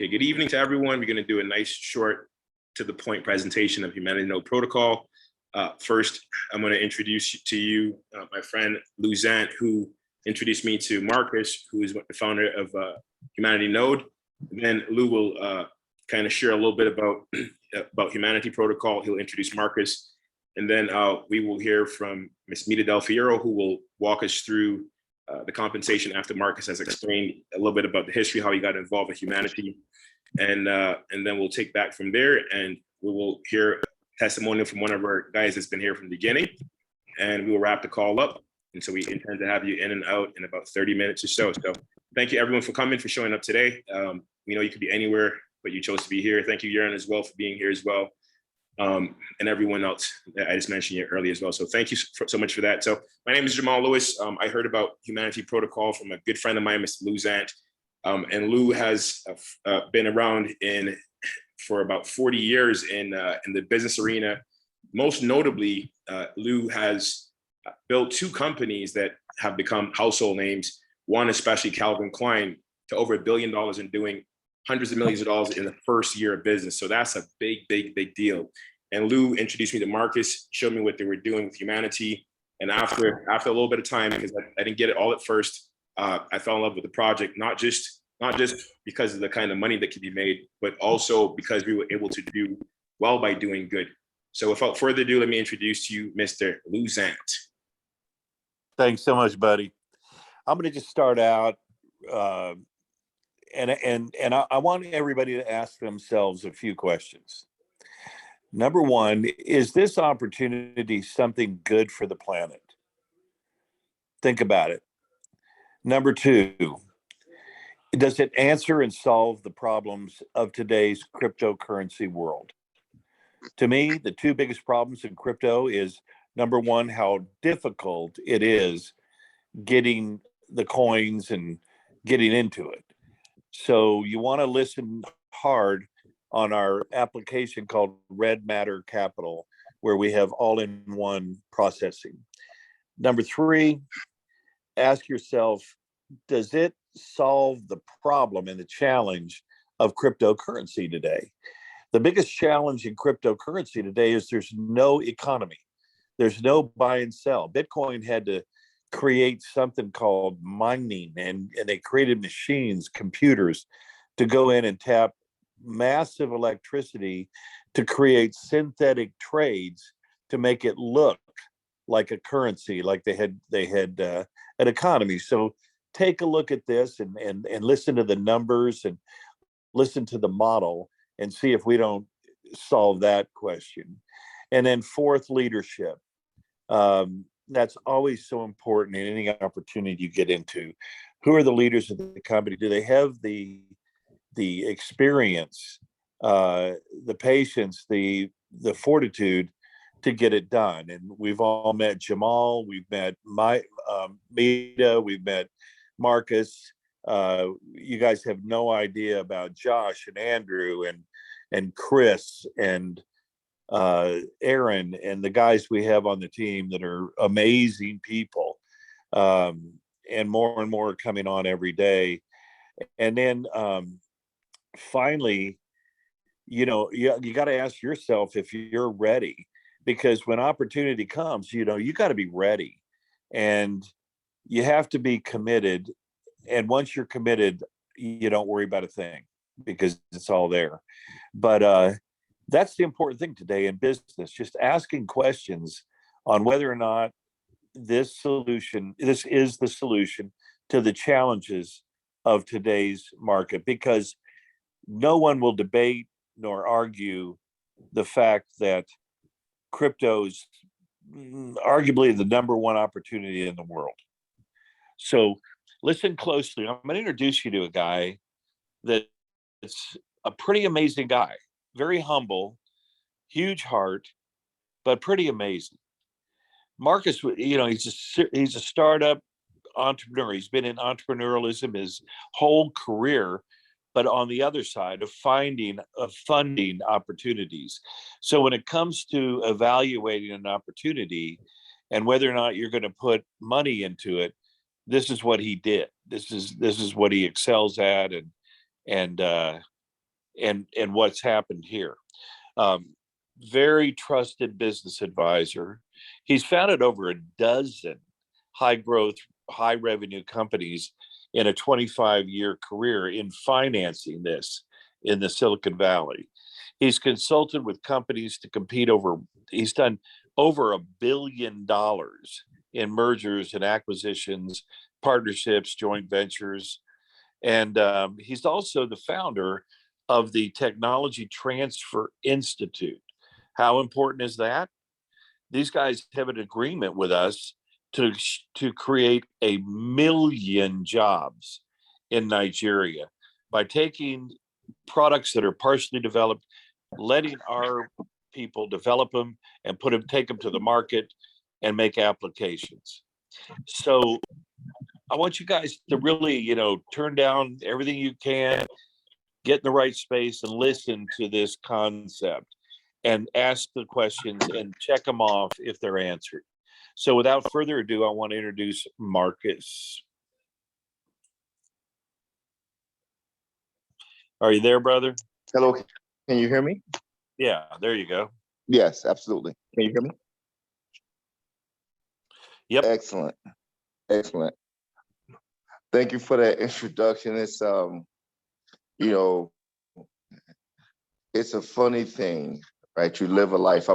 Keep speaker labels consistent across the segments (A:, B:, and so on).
A: Okay, good evening to everyone. We're going to do a nice, short, to the point presentation of Humanitarian Node Protocol. First, I'm going to introduce to you my friend Lou Zant, who introduced me to Marcus, who is the founder of Humanity Node. And then Lou will kind of share a little bit about Humanity Protocol. He'll introduce Marcus. And then we will hear from Ms. Mita Del Fiero, who will walk us through the compensation after Marcus has explained a little bit about the history, how he got involved with Humanity. And then we'll take back from there, and we will hear testimonial from one of our guys that's been here from the beginning, and we will wrap the call up. And so we intend to have you in and out in about 30 minutes or so. So thank you everyone for coming, for showing up today. We know you could be anywhere, but you chose to be here. Thank you, Yaron, as well, for being here as well. And everyone else that I just mentioned earlier as well. So thank you so much for that. So my name is Jamal Lewis. I heard about Humanity Protocol from a good friend of mine, Mr. Lou Zant. And Lou has been around for about 40 years in the business arena. Most notably, Lou has built two companies that have become household names. One, especially Calvin Klein, to over $1 billion in doing hundreds of millions of dollars in the first year of business. So that's a big, big, big deal. And Lou introduced me to Marcus, showed me what they were doing with Humanity. And after a little bit of time, because I didn't get it all at first, I fell in love with the project, not just because of the kind of money that could be made, but also because we were able to do well by doing good. So without further ado, let me introduce to you Mr. Lou Zant.
B: Thanks so much, buddy. I'm going to just start out, and I want everybody to ask themselves a few questions. Number one, is this opportunity something good for the planet? Think about it. Number two, does it answer and solve the problems of today's cryptocurrency world? To me, the two biggest problems in crypto is, number one, how difficult it is getting the coins and getting into it. So you want to listen hard on our application called Red Matter Capital, where we have all-in-one processing. Number three, ask yourself, does it solve the problem and the challenge of cryptocurrency today? The biggest challenge in cryptocurrency today is there's no economy. There's no buy and sell. Bitcoin had to create something called mining, and they created machines, computers, to go in and tap massive electricity to create synthetic trades to make it look like a currency, like they had an economy. So take a look at this and listen to the numbers and listen to the model and see if we don't solve that question. And then fourth, leadership. That's always so important in any opportunity you get into. Who are the leaders of the company? Do they have the experience, the patience, the fortitude to get it done? And we've all met Jamal, we've met Mita, we've met Marcus. You guys have no idea about Josh and Andrew and Chris and Aaron and the guys we have on the team that are amazing people, and more coming on every day. And then finally, you got to ask yourself if you're ready, because when opportunity comes, you got to be ready, and you have to be committed. And once you're committed, you don't worry about a thing because it's all there. But that's the important thing today in business, just asking questions on whether or not this is the solution to the challenges of today's market, because no one will debate nor argue the fact that crypto is arguably the number one opportunity in the world. So listen closely. I'm going to introduce you to a guy that's a pretty amazing guy. Very humble, huge heart, but pretty amazing. Marcus, he's a startup entrepreneur. He's been in entrepreneurialism his whole career, but on the other side of funding opportunities. So when it comes to evaluating an opportunity and whether or not you're going to put money into it, this is what he did. This is what he excels at, and and what's happened here. Very trusted business advisor. He's founded over a dozen high growth, high revenue companies in a 25-year career in financing this in the Silicon Valley. He's consulted with companies to compete he's done over $1 billion in mergers and acquisitions, partnerships, joint ventures. And he's also the founder of the Technology Transfer Institute. How important is that? These guys have an agreement with us to create 1 million jobs in Nigeria by taking products that are partially developed, letting our people develop them and take them to the market and make applications. So I want you guys to really, turn down everything you can, get in the right space and listen to this concept and ask the questions and check them off if they're answered. So without further ado, I want to introduce Marcus. Are you there, brother?
C: Hello, can you hear me?
B: Yeah, there you go.
C: Yes, absolutely. Can you hear me?
B: Yep.
C: Excellent. Excellent. Thank you for that introduction. It's it's a funny thing, right? You live a life.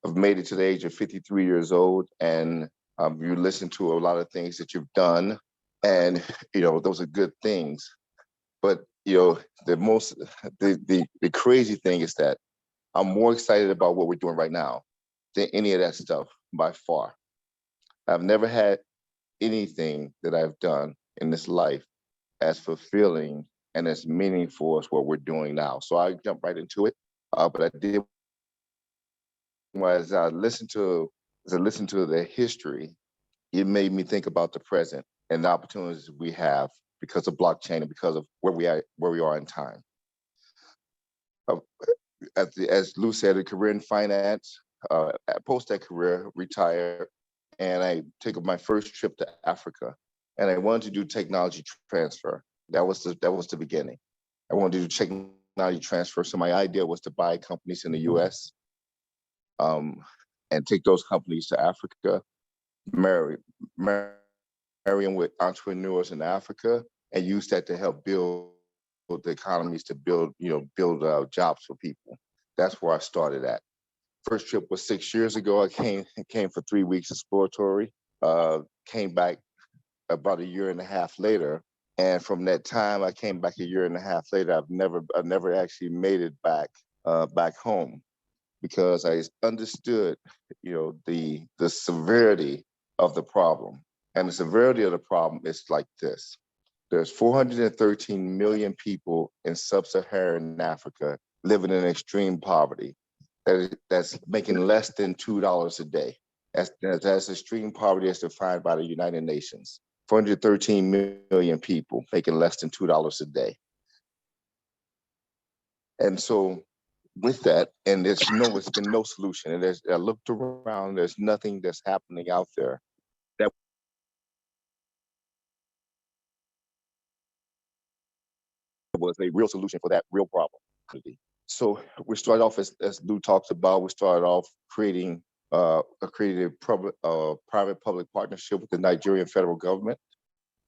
C: I've made it to the age of 53 years old, and you listen to a lot of things that you've done, and those are good things. But the crazy thing is that I'm more excited about what we're doing right now than any of that stuff by far. I've never had anything that I've done in this life as fulfilling and as meaningful as what we're doing now. So I jump right into it. But I did, as I listened to the history, it made me think about the present and the opportunities we have because of blockchain and because of where we are in time. As Lou said, a career in finance, post that career, retired, and I took my first trip to Africa, and I wanted to do technology transfer. That was the beginning. I wanted to do technology transfer. So my idea was to buy companies in the U.S. And take those companies to Africa, marry them with entrepreneurs in Africa, and use that to help build the economies, to build jobs for people. That's where I started at. First trip was 6 years ago. I came for 3 weeks exploratory. Came back about a year and a half later, and from that time I came back a year and a half later. I've never actually made it back home because I understood, the severity of the problem, and the severity of the problem is like this. There's 413 million people in sub-Saharan Africa living in extreme poverty. That's making less than $2 a day. That's extreme poverty as defined by the United Nations. 413 million people making less than $2 a day. And so with that, and it's been no solution. And I looked around, there's nothing that's happening out there that was a real solution for that real problem. So we started off, as Lou talks about, we started off creating a private-public partnership with the Nigerian federal government,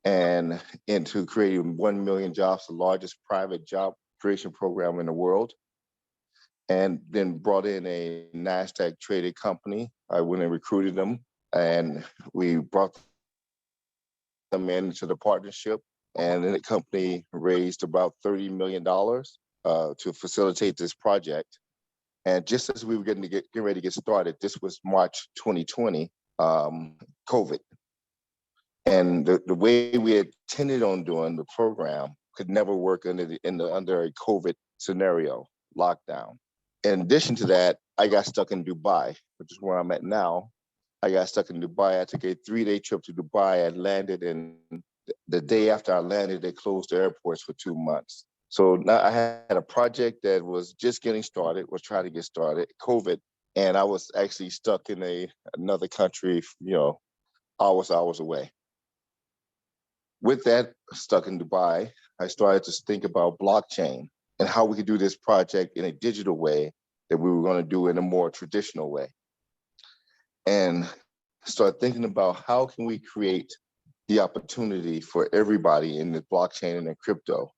C: and into creating 1 million jobs, the largest private job creation program in the world. And then brought in a NASDAQ traded company. I went and recruited them, and we brought them into the partnership. And then the company raised about $30 million to facilitate this project. And just as we were getting ready to get started, this was March 2020, COVID. And the way we had intended on doing the program could never work under a COVID scenario, lockdown. In addition to that, I got stuck in Dubai, which is where I'm at now. I got stuck in Dubai. I took a 3-day trip to Dubai. I landed, and the day after I landed, they closed the airports for 2 months. So now I had a project that was just getting started, was trying to get started, COVID, and I was actually stuck in another country, hours away. With that, stuck in Dubai, I started to think about blockchain and how we could do this project in a digital way that we were going to do in a more traditional way. And start thinking about how can we create the opportunity for everybody in the blockchain and in crypto.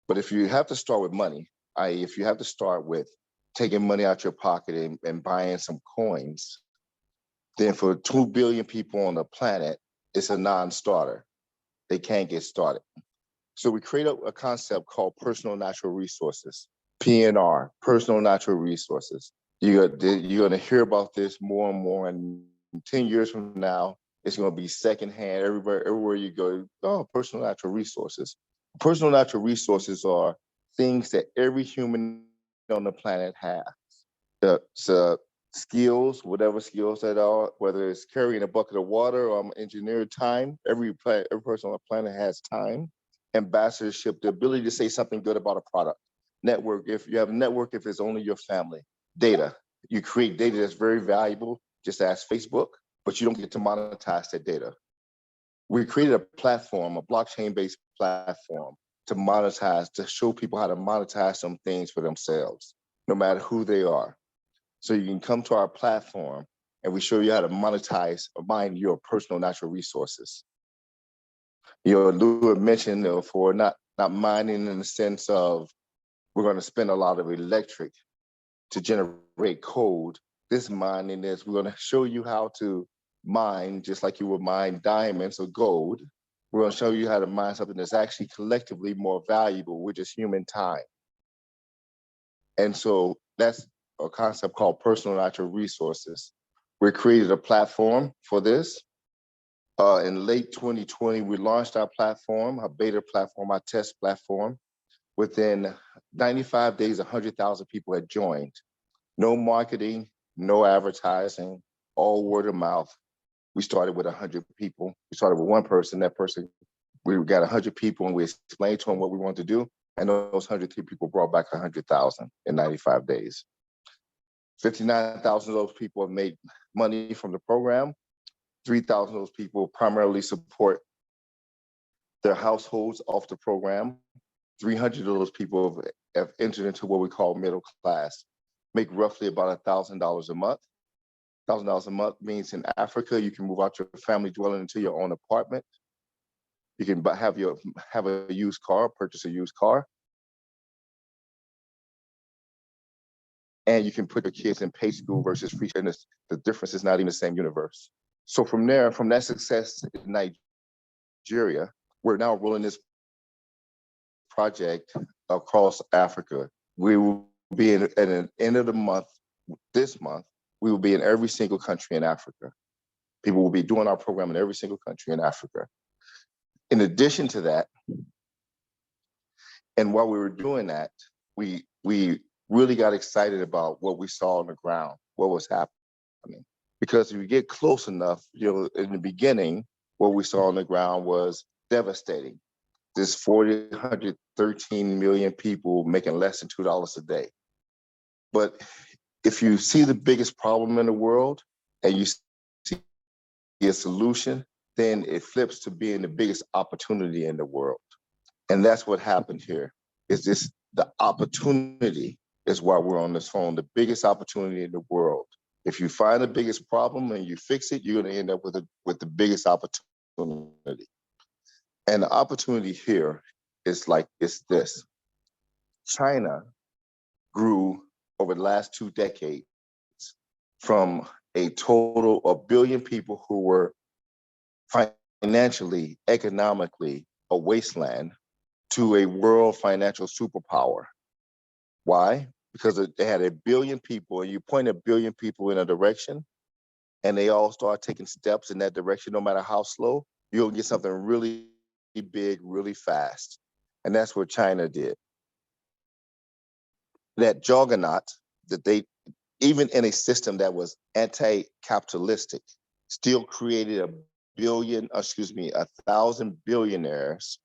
C: But if you have to start with money, i.e. if you have to start with taking money out your pocket and buying some coins, then for 2 billion people on the planet, it's a non-starter. They can't get started. So we created a concept called personal natural resources, PNR, personal natural resources. You're going to hear about this more and more, and 10 years from now, it's going to be secondhand everywhere you go. Oh, personal natural resources. Personal natural resources are things that every human on the planet has. So skills, whatever skills that are, whether it's carrying a bucket of water or engineered time, every person on the planet has time. Ambassadorship, the ability to say something good about a product. Network, if you have a network, if it's only your family. Data, you create data that's very valuable, just ask Facebook, but you don't get to monetize that data. We created a platform, a blockchain-based platform to monetize, to show people how to monetize some things for themselves, no matter who they are. So you can come to our platform and we show you how to monetize or mine your personal natural resources. Lou had mentioned for not mining in the sense of we're going to spend a lot of electric to generate code. This mining is we're going to show you how to mine just like you would mine diamonds or gold. We're going to show you how to mine something that's actually collectively more valuable, which is human time. And so that's a concept called personal natural resources. We created a platform for this. In late 2020, we launched our platform, our beta platform, our test platform. Within 95 days, 100,000 people had joined. No marketing, no advertising, all word of mouth. We started with 100 people. We started with one person. That person, we got 100 people and we explained to them what we wanted to do. And those 100 people brought back 100,000 in 95 days. 59,000 of those people have made money from the program. 3,000 of those people primarily support their households off the program. 300 of those people have entered into what we call middle class, make roughly about $1,000 a month. $1,000 a month means in Africa, you can move out your family dwelling into your own apartment. You can have a used car, purchase a used car. And you can put your kids in paid school versus free. And the difference is not even the same universe. So from there, from that success in Nigeria, we're now rolling this project across Africa. We will be at the end of the month, this month, we will be in every single country in Africa. People will be doing our program in every single country in Africa. In addition to that, and while we were doing that, we really got excited about what we saw on the ground, what was happening. Because if you get close enough, in the beginning, what we saw on the ground was devastating. There's 113 million people making less than $2 a day. But if you see the biggest problem in the world and you see a solution, then it flips to being the biggest opportunity in the world. And that's what happened here. Is this the opportunity is why we're on this phone, the biggest opportunity in the world. If you find the biggest problem and you fix it, you're going to end up with the biggest opportunity. And the opportunity here is this. China grew over the last 2 decades from a total of 1 billion people who were financially, economically a wasteland to a world financial superpower. Why? Because they had 1 billion people, and you point 1 billion people in a direction, and they all start taking steps in that direction, no matter how slow, you'll get something really big, really fast. And that's what China did. That juggernaut that they, even in a system that was anti-capitalistic, still created 1,000 billionaires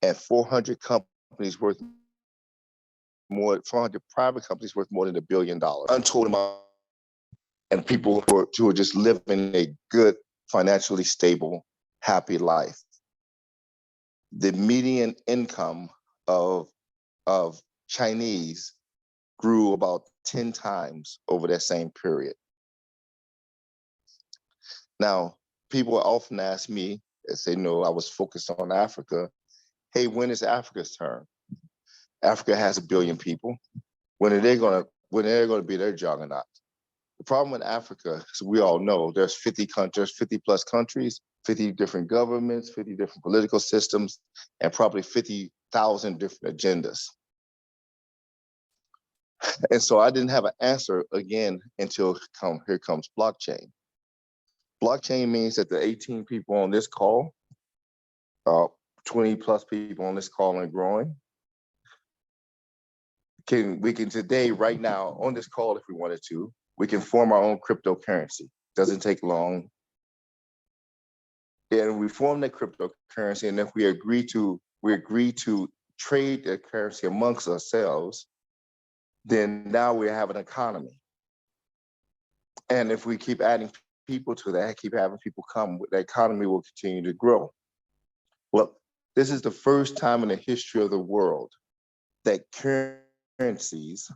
C: and 400 companies worth more, 400 private companies worth more than $1 billion. Untold amount, and people who are just living a good, financially stable, happy life. the median income of Chinese grew about 10 times over that same period. Now, people often ask me, as they know I was focused on Africa, hey, when is Africa's turn? Africa has 1 billion people. When are they gonna be their juggernaut? The problem with Africa, as we all know, there's 50 countries, 50 plus countries, 50 different governments, 50 different political systems, and probably 50,000 different agendas. And so I didn't have an answer again until here comes blockchain. Blockchain means that the 18 people on this call, 20 plus people on this call and growing, we can today, right now, on this call, if we wanted to, we can form our own cryptocurrency. Doesn't take long. And we form that cryptocurrency, and if we agree to trade the currency amongst ourselves, then now we have an economy. And if we keep adding people to that, keep having people come, the economy will continue to grow. Well, this is the first time in the history of the world that currencies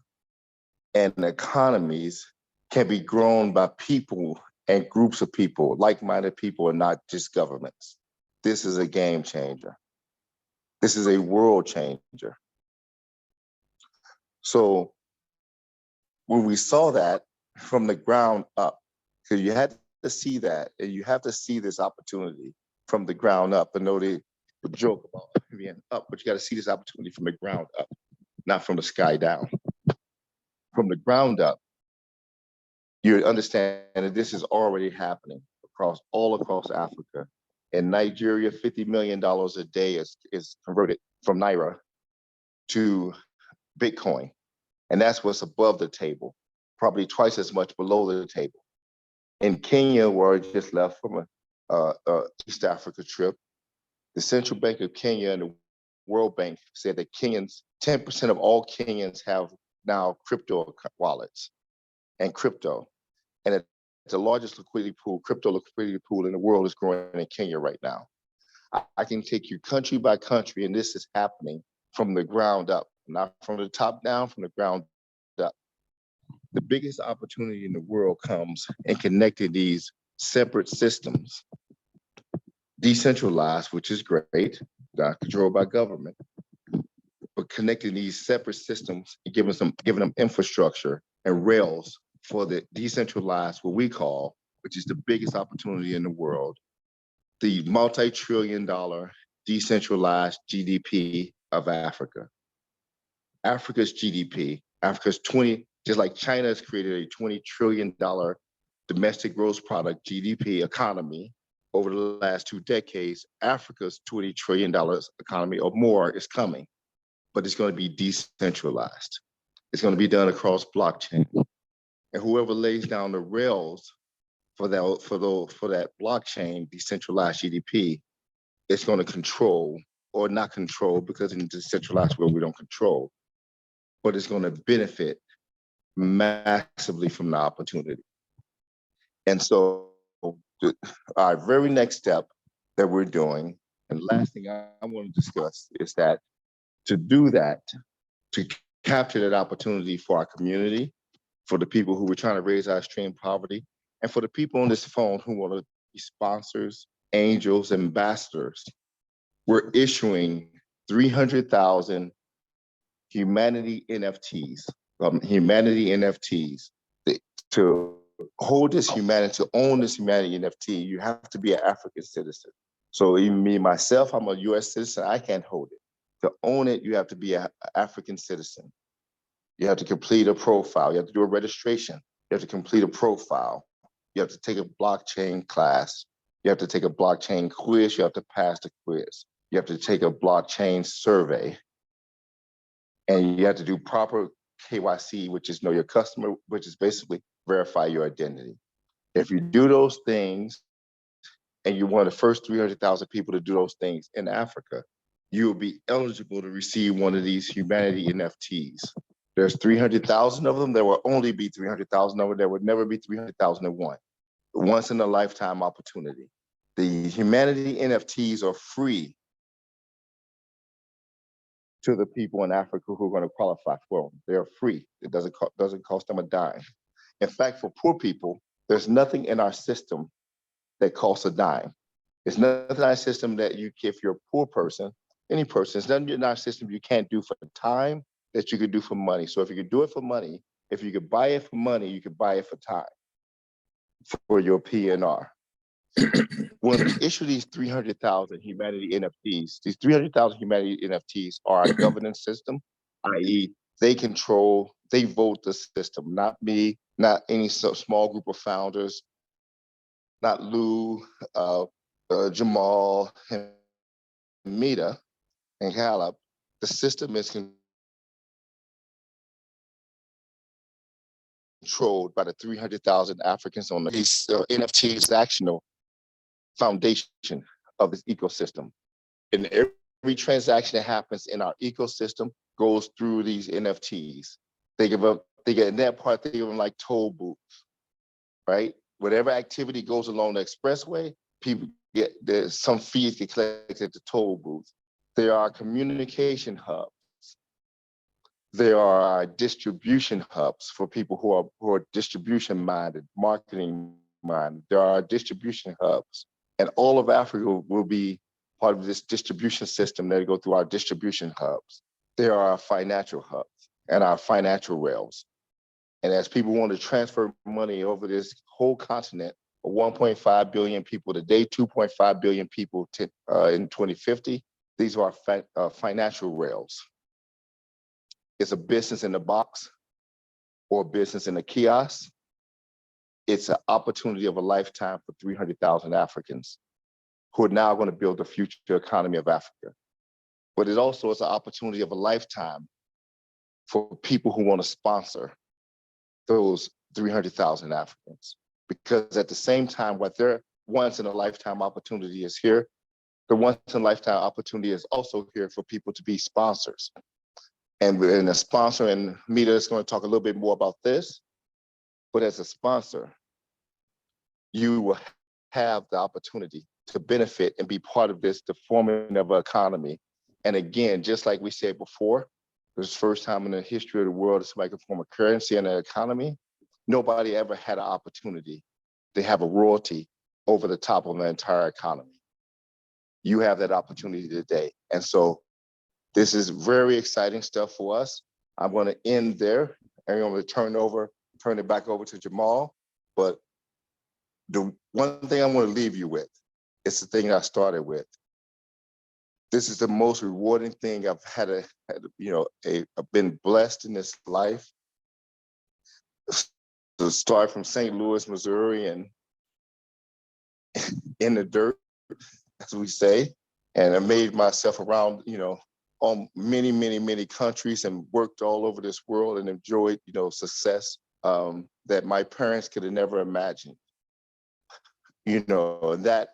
C: and economies can be grown by people and groups of people, like-minded people, and not just governments. This is a game changer. This is a world changer. So when we saw that from the ground up, because you had to see that, and you have to see this opportunity from the ground up. I know the joke about being up, but you got to see this opportunity from the ground up, not from the sky down. From the ground up, you understand that this is already happening all across Africa. In Nigeria, $50 million a day is converted from Naira to Bitcoin. And that's what's above the table, probably twice as much below the table. In Kenya, where I just left from a East Africa trip, the Central Bank of Kenya and the World Bank said that 10% of all Kenyans have now crypto wallets and crypto. And it's the largest crypto liquidity pool in the world is growing in Kenya right now. I can take you country by country, and this is happening from the ground up, not from the top down, from the ground up. The biggest opportunity in the world comes in connecting these separate systems, decentralized, which is great, not controlled by government, but connecting these separate systems and giving them infrastructure and rails for the decentralized, what we call, which is the biggest opportunity in the world, the multi-trillion-dollar decentralized GDP of Africa. Africa's GDP, just like China has created a $20 trillion domestic gross product GDP economy over the last 2 decades, Africa's $20 trillion economy or more is coming, but it's going to be decentralized. It's going to be done across blockchain. And whoever lays down the rails for that blockchain decentralized GDP, it's going to control, or not control, because in the decentralized world we don't control, but it's going to benefit massively from the opportunity. And so our very next step that we're doing, and last thing I want to discuss, is that to do that, to capture that opportunity for our community, for the people who were trying to raise our extreme poverty, and for the people on this phone who want to be sponsors, angels, ambassadors, we're issuing 300,000 humanity NFTs, to hold this humanity, to own this humanity NFT, you have to be an African citizen. So even me, myself, I'm a US citizen, I can't hold it. To own it, you have to be an African citizen. You have to complete a profile. You have to do a registration. You have to complete a profile. You have to take a blockchain class. You have to take a blockchain quiz. You have to pass the quiz. You have to take a blockchain survey. And you have to do proper KYC, which is know your customer, which is basically verify your identity. If you do those things, and you're one of the first 300,000 people to do those things in Africa, you will be eligible to receive one of these humanity NFTs. There's 300,000 of them. There will only be 300,000 of them. There would never be 300,001. Once in a lifetime opportunity. The humanity NFTs are free to the people in Africa who are going to qualify for them. They're free. It doesn't cost them a dime. In fact, for poor people, there's nothing in our system that costs a dime. It's nothing in our system that if you're a poor person, any person, it's nothing in our system you can't do for time that you could do for money. So if you could do it for money, if you could buy it for money, you could buy it for time for your PNR. When we issue these 300,000 humanity NFTs, these 300,000 humanity NFTs are our governance system, i.e., they vote the system, not me, not any small group of founders, not Lou, Jamal, and Mita, and Caleb. The system is controlled by the 300,000 Africans on these NFTs actional foundation of this ecosystem. And every transaction that happens in our ecosystem goes through these NFTs. They get in that part, they give them like toll booths, right? Whatever activity goes along the expressway, there's some fees get collected at the toll booth. There are communication hubs. There are distribution hubs for people who are distribution minded, marketing minded. There are distribution hubs, and all of Africa will be part of this distribution system that go through our distribution hubs. There are our financial hubs and our financial rails. And as people want to transfer money over this whole continent, 1.5 billion people today, 2.5 billion people in 2050, these are our financial rails. It's a business in the box or a business in a kiosk. It's an opportunity of a lifetime for 300,000 Africans who are now going to build the future economy of Africa. But it also is an opportunity of a lifetime for people who want to sponsor those 300,000 Africans. Because at the same time, what their once in a lifetime opportunity is here, the once in a lifetime opportunity is also here for people to be sponsors. And a sponsor, and Mita is going to talk a little bit more about this, but as a sponsor, you will have the opportunity to benefit and be part of this, the forming of an economy. And again, just like we said before, this first time in the history of the world, somebody can form a currency and an economy. Nobody ever had an opportunity to have a royalty over the top of an entire economy. You have that opportunity today. And so this is very exciting stuff for us. I'm going to end there, and I'm going to turn it back over to Jamal. But the one thing I want to leave you with is the thing I started with. This is the most rewarding thing I've I've been blessed in this life. To start from St. Louis, Missouri, and in the dirt, as we say, and I made myself around, on many, many, many countries and worked all over this world and enjoyed, success that my parents could have never imagined. That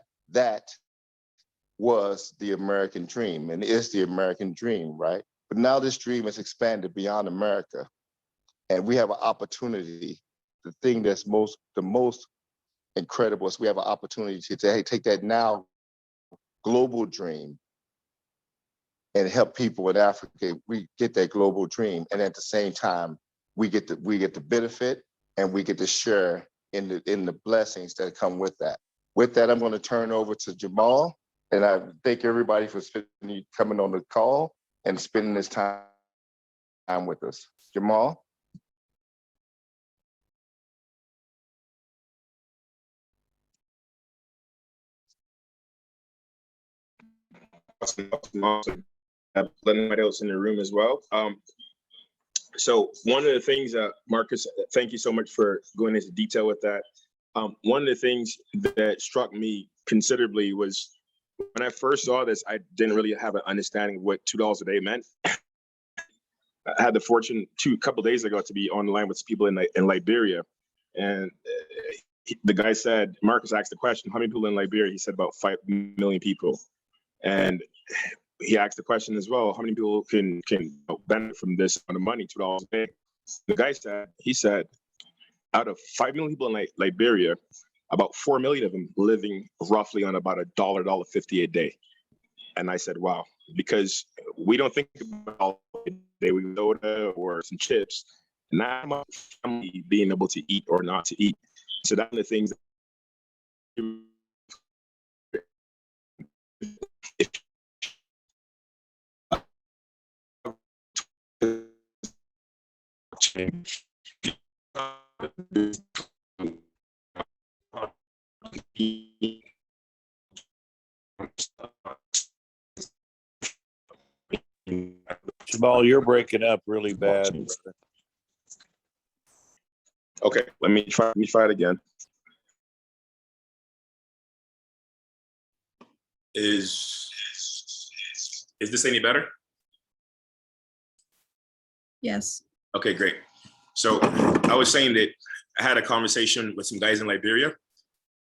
C: was the American dream and is the American dream, right? But now this dream has expanded beyond America, and we have an opportunity. The thing that's the most incredible is we have an opportunity to take that now global dream and help people in Africa. We get that global dream, and at the same time, we get the benefit, and we get to share in the blessings that come with that. With that, I'm going to turn over to Jamal, and I thank everybody for coming on the call and spending this time with us. Jamal.
A: Awesome. Let everybody else in the room as well. So one of the things that Marcus, thank you so much for going into detail with that. One of the things that struck me considerably was when I first saw this, I didn't really have an understanding of what $2 a day meant. I had the fortune a couple of days ago to be on the line with people in Liberia, and the guy said, Marcus asked the question, how many people in Liberia? He said about 5 million people. And he asked the question as well, how many people can benefit from this amount of money, $2 a day? The guy said, out of 5 million people in Liberia, about 4 million of them living roughly on about $1.50 a day. And I said, wow, because we don't think about daily soda or some chips, not much family being able to eat or not to eat. So that's the things
B: Jamal, you're breaking up really bad.
A: Okay, let me try it again. Is this any better?
D: Yes.
A: Okay, great. So I was saying that I had a conversation with some guys in Liberia.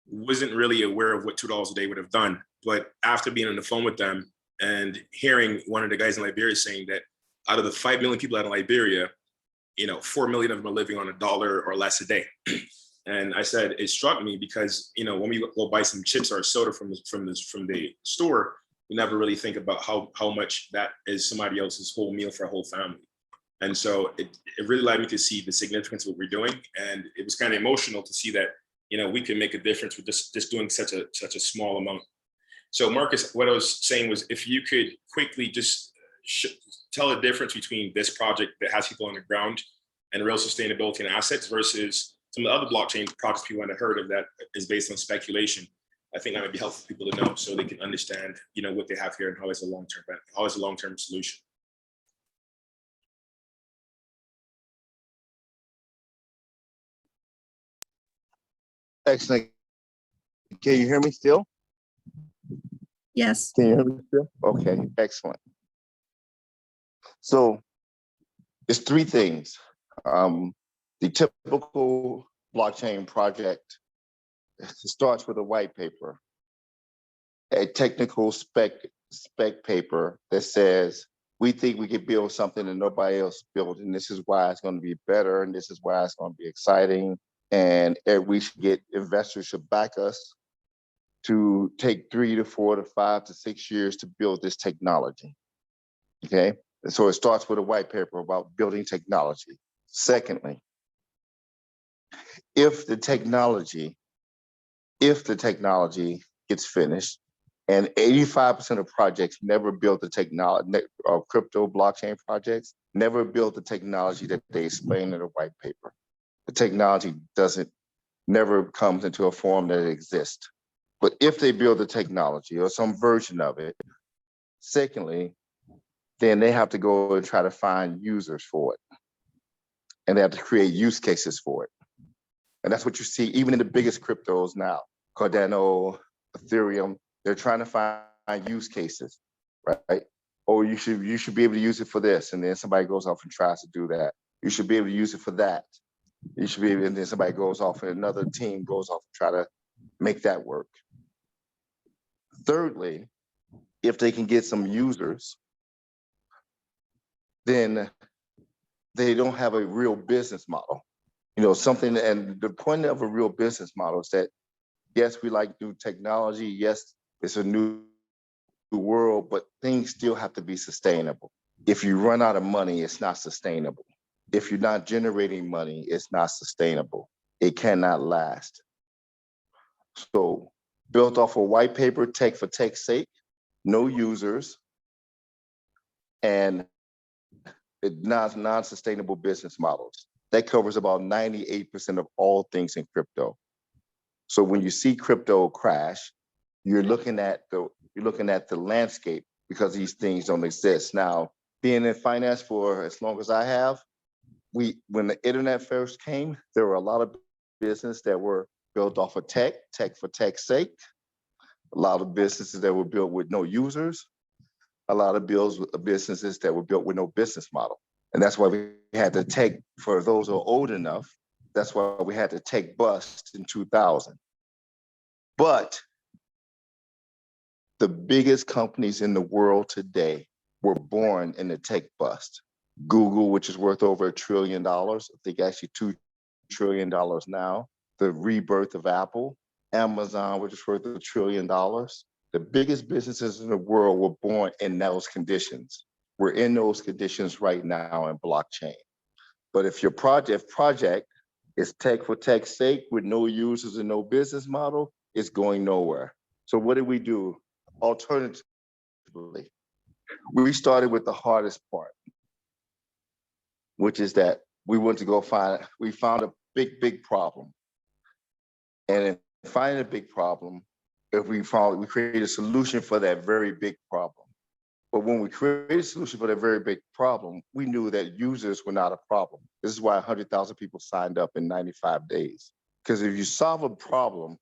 A: Wasn't really aware of what $2 a day would have done, but after being on the phone with them and hearing one of the guys in Liberia saying that out of the 5 million people out in Liberia, 4 million of them are living on $1 or less a day. And I said, it struck me because, when we go buy some chips or soda from the store, we never really think about how much that is somebody else's whole meal for a whole family. And so it really allowed me to see the significance of what we're doing. And it was kind of emotional to see that, we can make a difference with just doing such a small amount. So Marcus, what I was saying was, if you could quickly just tell the difference between this project that has people on the ground and real sustainability and assets versus some of the other blockchain projects people haven't heard of that is based on speculation. I think that would be helpful for people to know so they can understand, what they have here and how it's a long-term solution.
C: Excellent. Can you hear me still?
D: Yes.
C: Can you hear me still? Okay, excellent. So it's three things. The typical blockchain project starts with a white paper, a technical spec paper that says, we think we could build something that nobody else built, and this is why it's going to be better, and this is why it's going to be exciting, and we should get investors should back us to take 3 to 4 to 5 to 6 years to build this technology. Okay, and so it starts with a white paper about building technology. Secondly, if the technology gets finished, and 85% of projects never build the technology, crypto blockchain projects never build the technology that they explain in a white paper. The technology never comes into a form that it exists. But if they build the technology or some version of it, secondly, then they have to go and try to find users for it. And they have to create use cases for it. And that's what you see even in the biggest cryptos now, Cardano, Ethereum, they're trying to find use cases, right? Or you should be able to use it for this. And then somebody goes off and tries to do that. You should be able to use it for that. You should be able, and then somebody goes off and another team goes off and try to make that work. Thirdly, if they can get some users, then they don't have a real business model. Something, and the point of a real business model is that, yes, we like new technology. Yes, it's a new world, but things still have to be sustainable. If you run out of money, it's not sustainable. If you're not generating money, it's not sustainable. It cannot last. So built off a white paper, tech for tech's sake, no users, and non-sustainable business models. That covers about 98% of all things in crypto. So when you see crypto crash, you're looking at the landscape because these things don't exist. Now, being in finance for as long as I have, when the internet first came, there were a lot of businesses that were built off of tech for tech's sake. A lot of businesses that were built with no users. A lot of businesses that were built with no business model. And that's why we had the tech, for those who are old enough, that's why we had the tech bust in 2000. But the biggest companies in the world today were born in the tech bust. Google, which is worth over $1 trillion, I think actually $2 trillion now. The rebirth of Apple, Amazon, which is worth $1 trillion. The biggest businesses in the world were born in those conditions. We're in those conditions right now in blockchain. But if your project is tech for tech's sake with no users and no business model, it's going nowhere. So what did we do? Alternatively, we started with the hardest part, which is that we went to we found a big problem. And in finding a big problem, we created a solution for that very big problem. But when we created a solution for that very big problem, we knew that users were not a problem. This is why 100,000 people signed up in 95 days. Because if you solve a problem,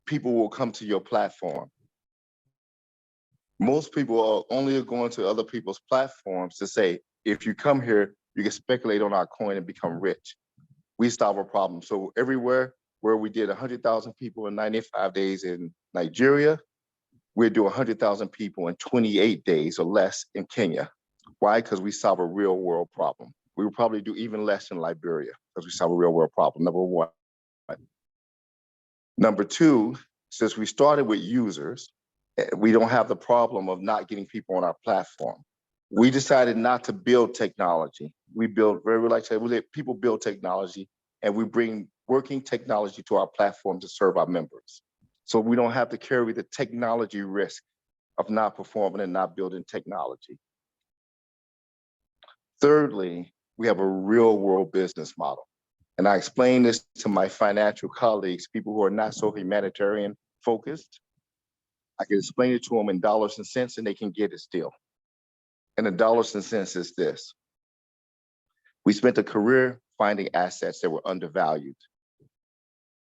C: people will come to your platform. Most people are only going to other people's platforms to say, if you come here, you can speculate on our coin and become rich. We solve a problem. So everywhere where we did 100,000 people in 95 days in Nigeria, we'll do 100,000 people in 28 days or less in Kenya. Why? Because we solve a real world problem. We will probably do even less in Liberia because we solve a real world problem, number one. Number two, since we started with users, we don't have the problem of not getting people on our platform. We decided not to build technology. We build people build technology, and we bring working technology to our platform to serve our members. So we don't have to carry the technology risk of not performing and not building technology. Thirdly, we have a real world business model. And I explain this to my financial colleagues, people who are not so humanitarian focused. I can explain it to them in dollars and cents and they can get it still. And the dollars and cents is this. We spent a career finding assets that were undervalued,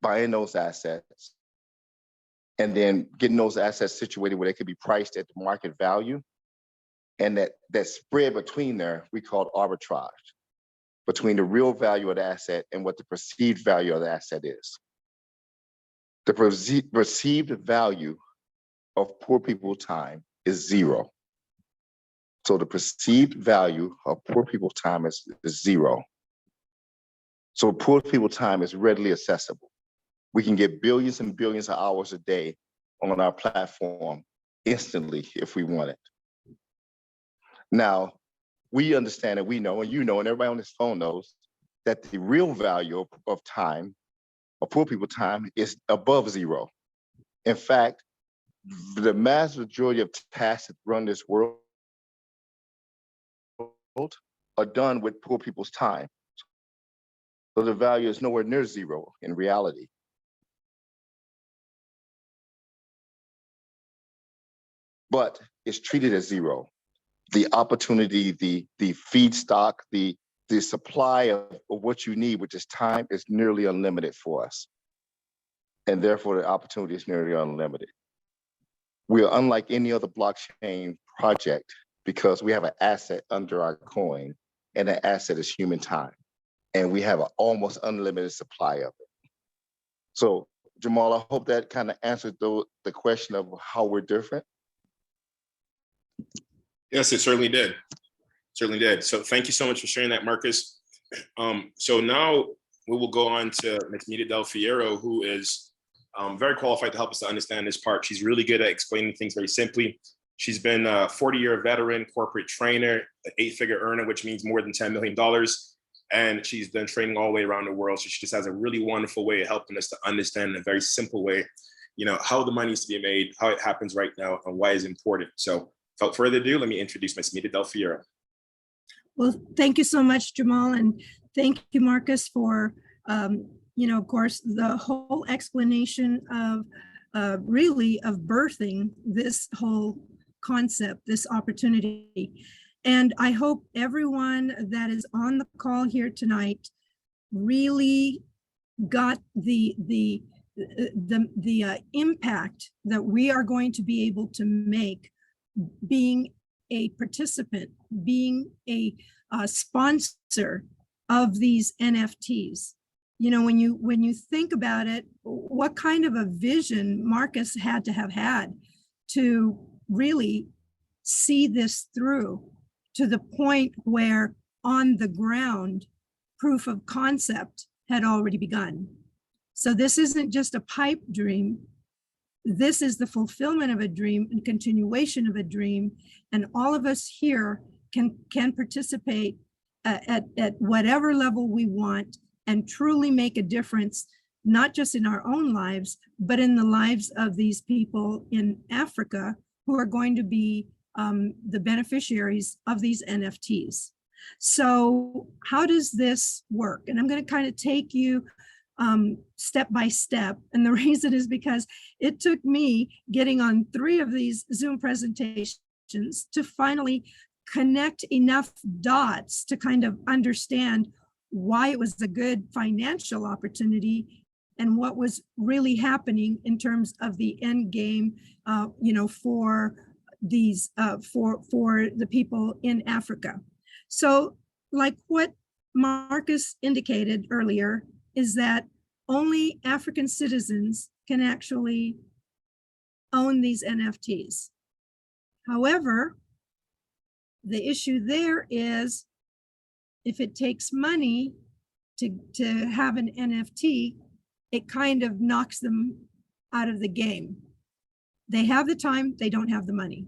C: buying those assets, and then getting those assets situated where they could be priced at the market value. And that spread between there, we called arbitrage, between the real value of the asset and what the perceived value of the asset is. The perceived value of poor people's time is zero. So the perceived value of poor people's time is zero. So poor people's time is readily accessible. We can get billions and billions of hours a day on our platform instantly if we want it. Now, we understand and we know, and you know, and everybody on this phone knows that the real value of time, of poor people's time, is above zero. In fact, the mass majority of tasks that run this world are done with poor people's time. So the value is nowhere near zero in reality. But it's treated as zero. The opportunity, the feedstock, the supply of what you need, which is time, is nearly unlimited for us. And therefore the opportunity is nearly unlimited. We are unlike any other blockchain project because we have an asset under our coin, and that asset is human time. And we have an almost unlimited supply of it. So Jamal, I hope that kind of answered the question of how we're different.
A: Yes, it certainly did. Certainly did. So thank you so much for sharing that, Marcus. So now we will go on to Ms. Nita Del Fiero, who is very qualified to help us to understand this part. She's really good at explaining things very simply. She's been a 40-year veteran, corporate trainer, an 8-figure earner, which means more than $10 million. And she's done training all the way around the world. So she just has a really wonderful way of helping us to understand in a very simple way, you know, how the money is to be made, how it happens right now, and why it's important. So without further ado, let me introduce Ms. Nita Del Fiero.
D: Well, thank you so much, Jamal, and thank you, Marcus, for, you know, of course, the whole explanation of really of birthing this whole concept, this opportunity. And I hope everyone that is on the call here tonight really got the impact that we are going to be able to make being a participant, being a sponsor of these NFTs. You know, when you think about it, what kind of a vision Marcus had to have had to really see this through to the point where on the ground proof of concept had already begun. So this isn't just a pipe dream. This is the fulfillment of a dream and continuation of a dream. And all of us here can participate at whatever level we want and truly make a difference, not just in our own lives, but in the lives of these people in Africa who are going to be the beneficiaries of these NFTs. So how does this work? And I'm going to kind of take you step by step. And the reason is because it took me getting on 3 of these Zoom presentations to finally connect enough dots to kind of understand why it was a good financial opportunity and what was really happening in terms of the end game, for these for the people in Africa. So, like what Marcus indicated earlier, is that only African citizens can actually own these NFTs. However, the issue there is if it takes money to have an NFT, it kind of knocks them out of the game. They have the time, they don't have the money.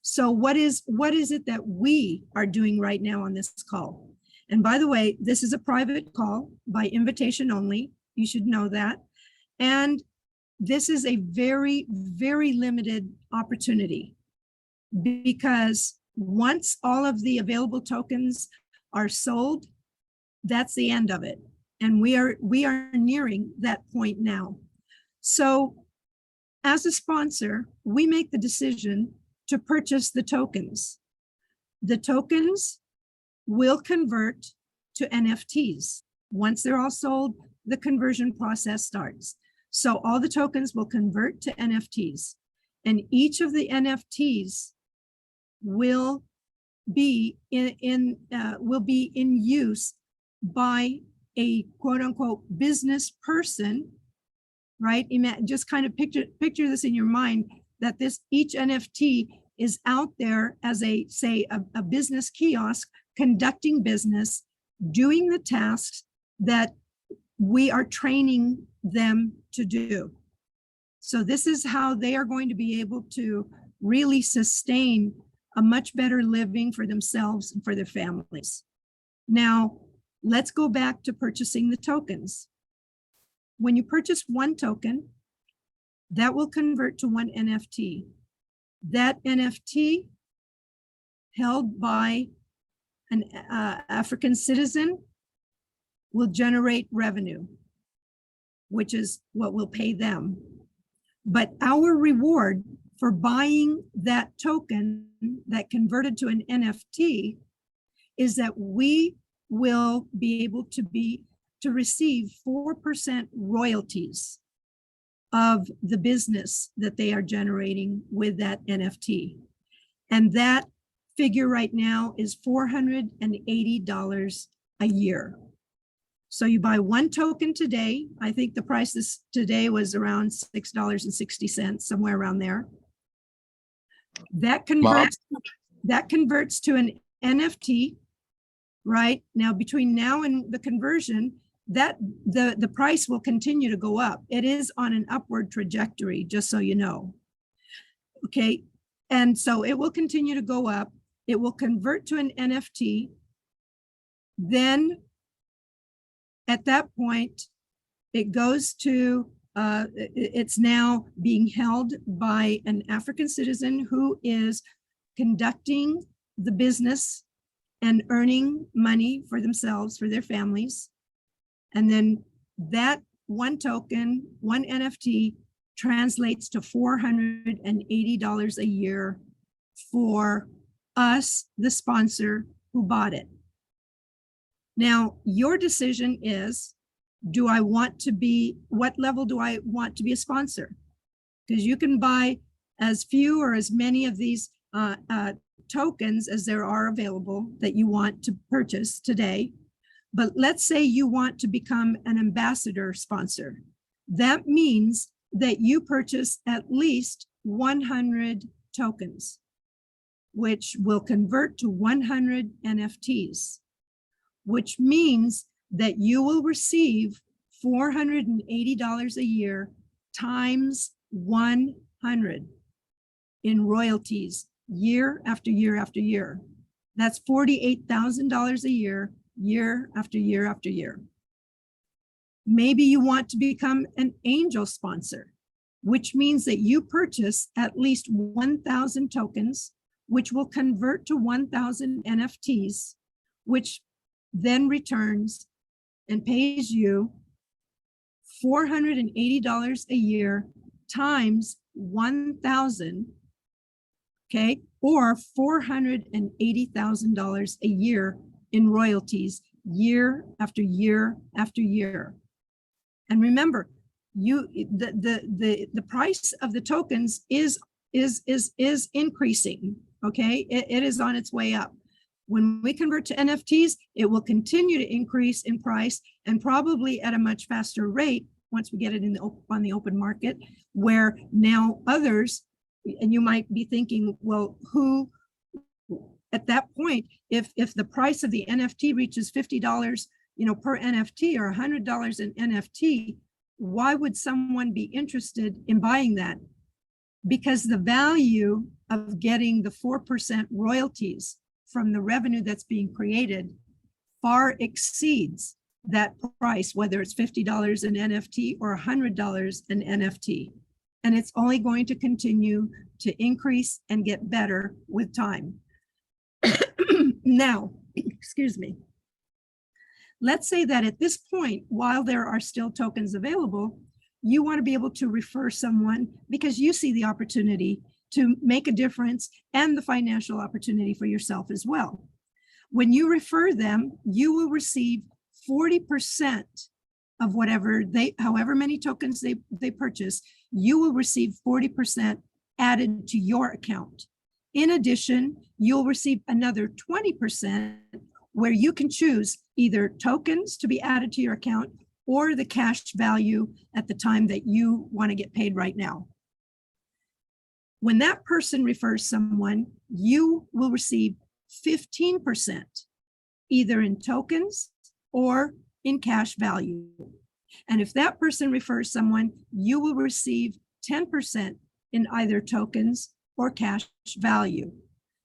D: So what is it that we are doing right now on this call? And by the way, this is a private call by invitation only. You should know that. And this is a very, very limited opportunity, because once all of the available tokens are sold, that's the end of it. And we are nearing that point now. So as a sponsor, we make the decision to purchase the tokens. The tokens will convert to NFTs. Once they're all sold, the conversion process starts. So all the tokens will convert to NFTs, and each of the NFTs will be in use by a quote unquote business person, right? Just kind of picture this in your mind, that each NFT is out there as a business kiosk, conducting business, doing the tasks that we are training them to do. So this is how they are going to be able to really sustain a much better living for themselves and for their families. Now, let's go back to purchasing the tokens. When you purchase one token, that will convert to one NFT. That NFT held by an African citizen will generate revenue, which is what will pay them. But our reward for buying that token that converted to an NFT is that we will be able to receive 4% royalties of the business that they are generating with that NFT. And that figure right now is $480 a year. So you buy one token today. I think the price today was around $6.60, somewhere around there. That converts to an NFT, right? Now, between now and the conversion, that the price will continue to go up. It is on an upward trajectory, just so you know. Okay, and so it will continue to go up. It will convert to an NFT. Then at that point, it goes to, it's now being held by an African citizen who is conducting the business and earning money for themselves, for their families. And then that one token, one NFT translates to $480 a year for us, the sponsor who bought it. Now, your decision is, what level do I want to be a sponsor? Because you can buy as few or as many of these tokens as there are available that you want to purchase today. But let's say you want to become an ambassador sponsor. That means that you purchase at least 100 tokens, which will convert to 100 NFTs, which means that you will receive $480 a year times 100 in royalties year after year after year. That's $48,000 a year, year after year after year. Maybe you want to become an angel sponsor, which means that you purchase at least 1,000 tokens, which will convert to 1,000 NFTs, which then returns and pays you $480 a year times 1,000, okay, or $480,000 a year in royalties, year after year after year. And remember, the price of the tokens is increasing. Okay, it is on its way up. When we convert to NFTs, it will continue to increase in price, and probably at a much faster rate once we get it on the open market, where now others, and you might be thinking, well, who at that point, if the price of the NFT reaches $50, per NFT, or $100 in NFT, why would someone be interested in buying that? Because the value of getting the 4% royalties from the revenue that's being created far exceeds that price, whether it's $50 an NFT or $100 an NFT. And it's only going to continue to increase and get better with time. Now, excuse me. Let's say that at this point, while there are still tokens available, you want to be able to refer someone because you see the opportunity to make a difference and the financial opportunity for yourself as well. When you refer them, you will receive 40% of however many tokens they purchase, you will receive 40% added to your account. In addition, you'll receive another 20% where you can choose either tokens to be added to your account or the cash value at the time that you want to get paid right now. When that person refers someone, you will receive 15%, either in tokens or in cash value. And if that person refers someone, you will receive 10% in either tokens or cash value.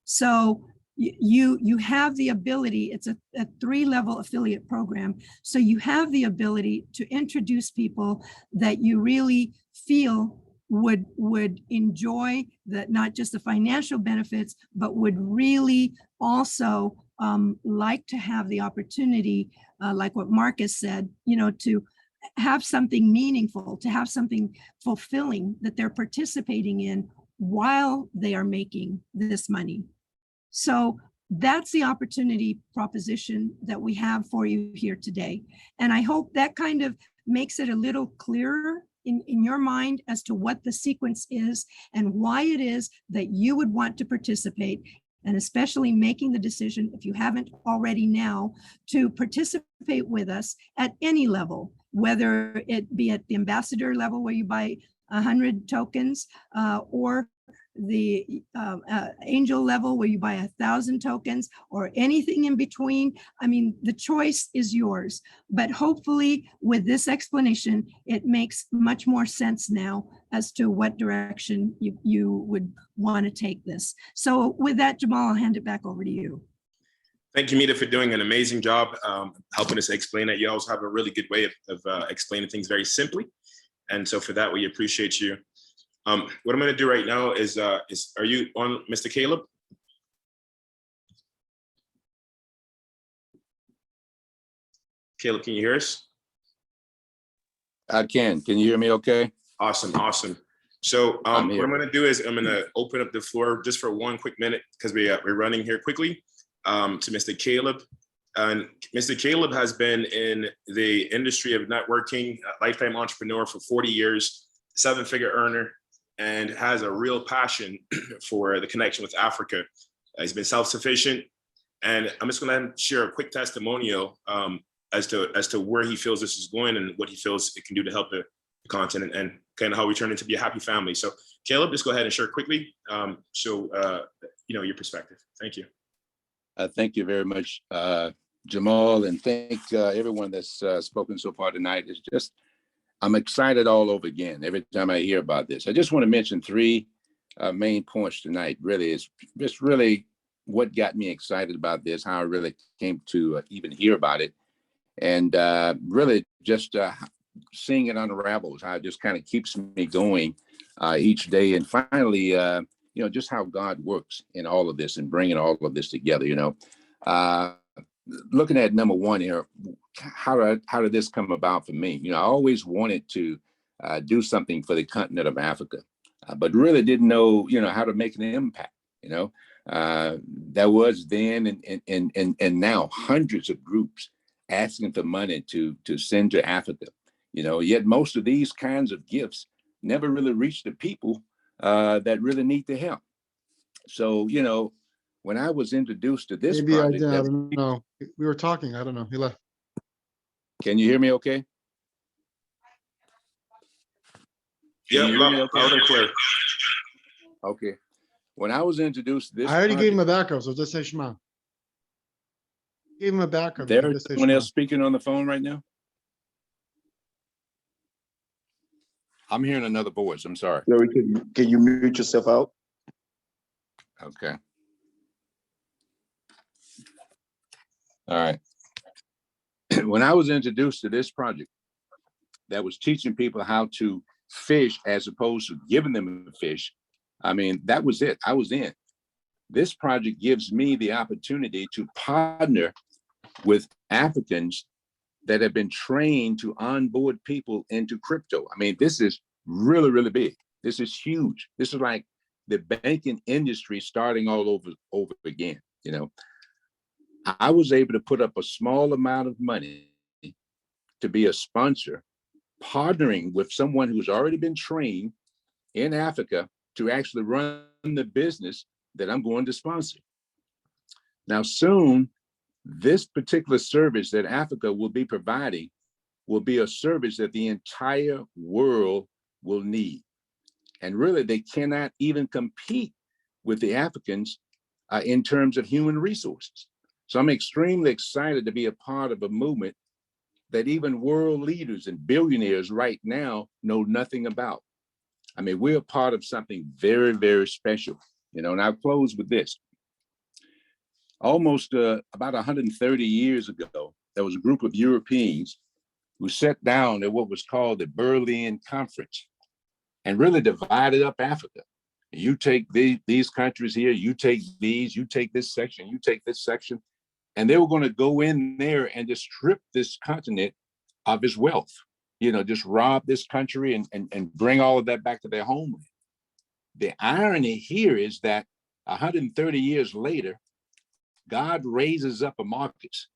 D: So you have the ability, it's a 3-level affiliate program. So you have the ability to introduce people that you really feel would enjoy that, not just the financial benefits, but would really also like to have the opportunity, like what Marcus said, to have something meaningful, to have something fulfilling that they're participating in while they are making this money. So that's the opportunity proposition that we have for you here today. And I hope that kind of makes it a little clearer in your mind as to what the sequence is and why it is that you would want to participate, and especially making the decision, if you haven't already now, to participate with us at any level, whether it be at the ambassador level where you buy 100 tokens or the angel level where you buy 1,000 tokens, or anything in between. I mean, the choice is yours, but hopefully with this explanation, it makes much more sense now as to what direction you would want to take this. So with that, Jamal, I'll hand it back over to you.
A: Thank you, Mita, for doing an amazing job helping us explain that. You always have a really good way of explaining things very simply. And so for that, we appreciate you. What I'm going to do right now is are you on, Mr. Caleb? Caleb, can you hear us?
E: I can. Can you hear me okay?
A: Awesome, awesome. So what I'm going to do is I'm going to open up the floor just for one quick minute because we're running here quickly to Mr. Caleb. And Mr. Caleb has been in the industry of networking, a lifetime entrepreneur for 40 years, 7-figure earner, and has a real passion for the connection with Africa. He's been self-sufficient. And I'm just going to share a quick testimonial as to where he feels this is going and what he feels it can do to help the continent, and kind of how we turn into be a happy family. So Caleb, just go ahead and share quickly. Your perspective. Thank you.
E: Thank you very much, Jamal, and thank everyone that's spoken so far tonight. It's just, I'm excited all over again every time I hear about this. I just want to mention 3 main points tonight. Really, it's just really what got me excited about this, how I really came to even hear about it, and really just seeing it unravels, how it just kind of keeps me going each day. And finally, just how God works in all of this and bringing all of this together, looking at number one here, how did this come about for me? I always wanted to do something for the continent of Africa, but really didn't know, how to make an impact. There was then and now hundreds of groups asking for money to send to Africa. Yet most of these kinds of gifts never really reach the people that really need the help. So, when I was introduced to this
F: Maybe
E: project,
F: I don't know. We were talking. I don't know. He left.
E: can you hear me okay?
A: Yeah,
E: Can you hear me okay?
A: loud and clear.
E: Okay. When I was introduced to this
F: I already gave him
E: project,
F: a backup, so just say Shema. Gave him a backup.
E: there is
F: Just say
E: someone
F: Shema.
E: else speaking on the phone right now? I'm hearing another voice. I'm sorry.
C: Larry, can you mute yourself out?
E: Okay. All right. When I was introduced to this project that was teaching people how to fish as opposed to giving them a fish, I mean, that was it. I was in. This project gives me the opportunity to partner with Africans that have been trained to onboard people into crypto. I mean, this is really, really big. This is huge. This is like the banking industry starting all over again. I was able to put up a small amount of money to be a sponsor, partnering with someone who's already been trained in Africa to actually run the business that I'm going to sponsor. Now, soon, this particular service that Africa will be providing will be a service that the entire world will need. And really, they cannot even compete with the Africans in terms of human resources. So I'm extremely excited to be a part of a movement that even world leaders and billionaires right now know nothing about. I mean, we're part of something very, very special, and I'll close with this. Almost about 130 years ago, there was a group of Europeans who sat down at what was called the Berlin Conference and really divided up Africa. You take these countries here, you take these, you take this section, you take this section. And they were going to go in there and just strip this continent of its wealth, just rob this country and bring all of that back to their homeland. The irony here is that 130 years later, God raises up a Marcus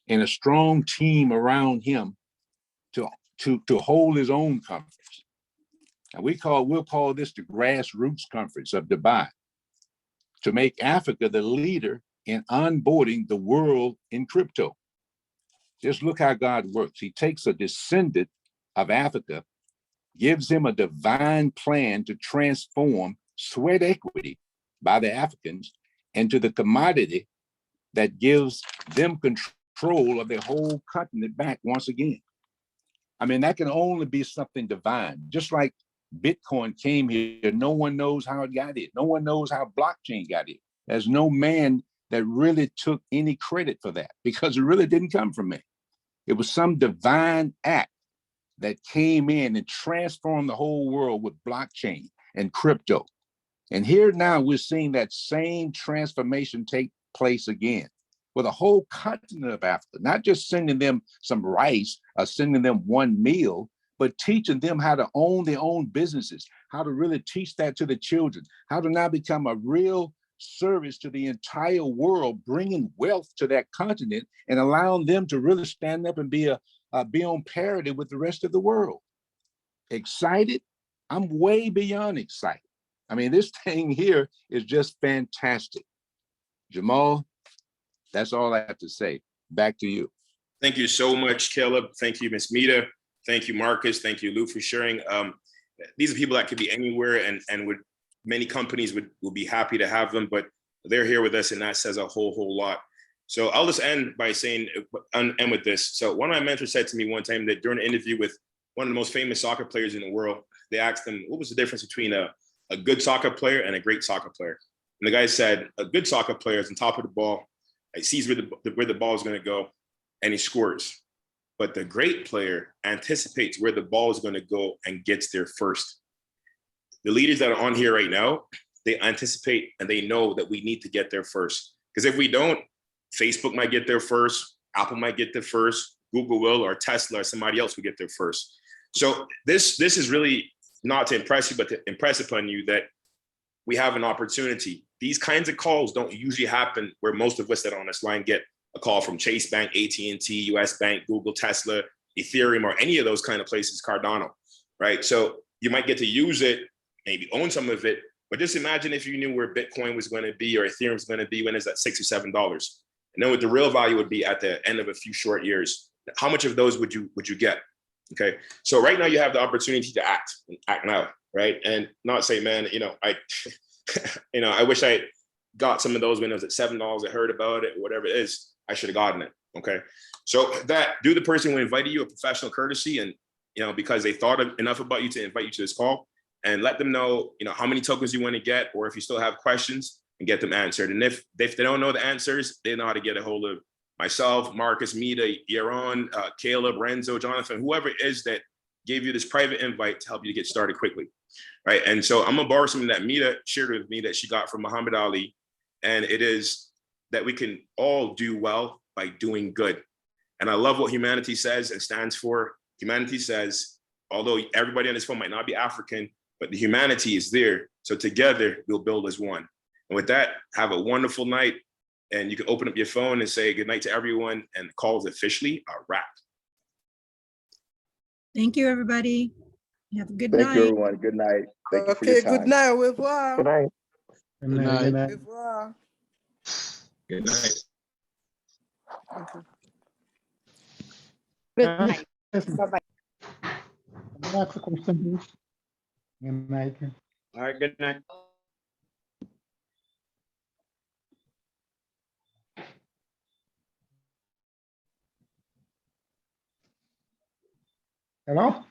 E: and a strong team around him to hold his own conference. And we'll call this the grassroots conference of Dubai, to make Africa the leader in onboarding the world in crypto. Just look how God works. He takes a descendant of Africa, gives him a divine plan to transform sweat equity by the Africans into the commodity that gives them control of their whole continent back once again. I mean, that can only be something divine. Just like Bitcoin came here, no one knows how it got here. No one knows how blockchain got here. There's no man that really took any credit for that, because it really didn't come from me. It was some divine act that came in and transformed the whole world with blockchain and crypto. And here now we're seeing that same transformation take place again with a whole continent of Africa, not just sending them some rice or sending them one meal, but teaching them how to own their own businesses, how to really teach that to the children, how to now become a real service to the entire world, bringing wealth to that continent and allowing them to really stand up and be on parity with the rest of the world. Excited? I'm way beyond excited. I mean, this thing here is just fantastic. Jamal, that's all I have to say. Back to you.
A: Thank you so much, Caleb. Thank you, Ms. Mita. Thank you, Marcus. Thank you, Lou, for sharing. These are people that could be anywhere, and would many companies would be happy to have them, but they're here with us, and that says a whole lot. So I'll just end by saying, end with this. So one of my mentors said to me one time that during an interview with one of the most famous soccer players in the world, they asked him, what was the difference between a good soccer player and a great soccer player? And the guy said, a good soccer player is on top of the ball. He sees where the ball is going to go, and he scores. But the great player anticipates where the ball is going to go and gets there first. The leaders that are on here right now, they anticipate and they know that we need to get there first. Because if we don't, Facebook might get there first, Apple might get there first, Google will, or Tesla, or somebody else will get there first. So this is really not to impress you, but to impress upon you that we have an opportunity. These kinds of calls don't usually happen where most of us that are on this line get a call from Chase Bank, AT&T, US Bank, Google, Tesla, Ethereum, or any of those kind of places, Cardano, right? So you might get to use it, maybe own some of it, but just imagine if you knew where Bitcoin was going to be or Ethereum was going to be when it's at $6 or $7, and then what the real value would be at the end of a few short years. How much of those would you get? Okay, so right now you have the opportunity to act now, right? And not say, man, I wish I got some of those when it was at $7. I heard about it, whatever it is. I should have gotten it. Okay, so that do the person who invited you a professional courtesy, and because they thought enough about you to invite you to this call, and let them know how many tokens you want to get, or if you still have questions, and get them answered. And if they don't know the answers, they know how to get a hold of myself, Marcus, Mita, Yaron, Caleb, Renzo, Jonathan, whoever it is that gave you this private invite to help you to get started quickly, right? And so I'm gonna borrow something that Mita shared with me that she got from Muhammad Ali, and it is that we can all do well by doing good. And I love what humanity says and stands for. Humanity says, although everybody on this phone might not be African, but the humanity is there. So together we'll build as one. And with that, have a wonderful night. And you can open up your phone and say good night to everyone, and the call is officially a wrap.
D: Thank you, everybody. Have a good night.
C: Thank you, everyone. Good night. Thank you for your
G: Okay,
C: time.
G: good night. Au revoir.
H: Good night.
F: Good night. Good
G: Au
F: night.
G: revoir.
A: Good night.
I: Good night. Bye-bye.
F: Good night.
A: All right, good night.
F: Hello?